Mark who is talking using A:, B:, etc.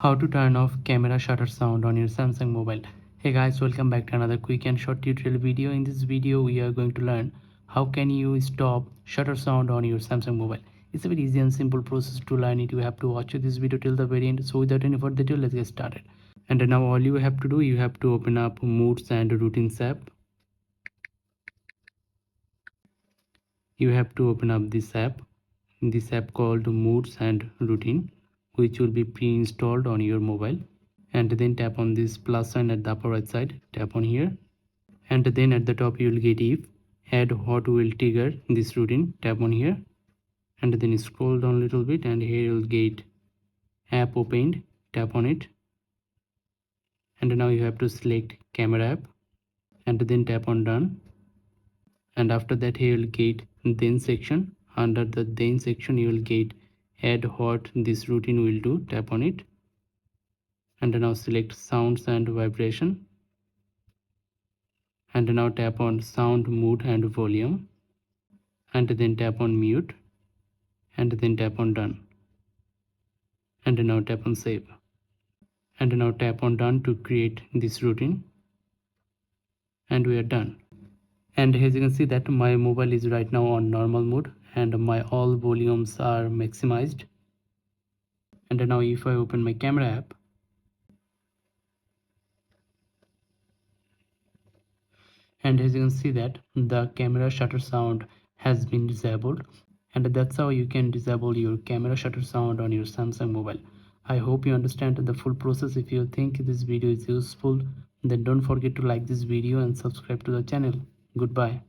A: How to turn off camera shutter sound on your Samsung mobile. Hey guys, welcome back to another quick and short tutorial video. In this video we are going to learn how can you stop shutter sound on your Samsung mobile. It's a very easy and simple process to learn it. You have to watch this video till the very end. So without any further ado, let's get started. And now all you have to do, you have to open up Moods and Routines app. You have to open up this app called Moods and Routine, which will be pre-installed on your mobile. And then tap on this plus sign at the upper right side, tap on here, and then at the top you will get if add what will trigger this routine, tap on here, and then scroll down a little bit and here you'll get app opened, tap on it, and now you have to select camera app and then tap on done. And after that here you'll get then section. Under the then section you will get add what this routine will do, tap on it, and now select sounds and vibration, and now tap on sound, mood and volume, and then tap on mute, and then tap on done, and now tap on save, and now tap on done to create this routine, and we are done. And as you can see that my mobile is right now on normal mode and my all volumes are maximized. And now if I open my camera app, and as you can see that the camera shutter sound has been disabled, and that's how you can disable your camera shutter sound on your Samsung mobile. I hope you understand the full process. If you think this video is useful, then don't forget to like this video and subscribe to the channel. Goodbye.